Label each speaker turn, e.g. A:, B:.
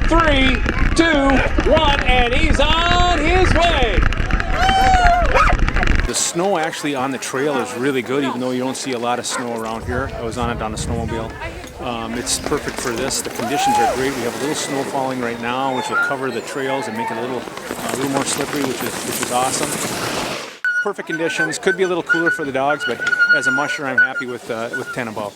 A: 3, 2, 1, and he's on his way. The snow actually on the trail is really good, even though you don't see a lot of snow around here. I was on it on a snowmobile. It's perfect for this. The conditions are great. We have a little snow falling right now, which will cover the trails and make it a little more slippery, which is awesome. Perfect conditions. Could be a little cooler for the dogs, but as a musher, I'm happy with 10 above.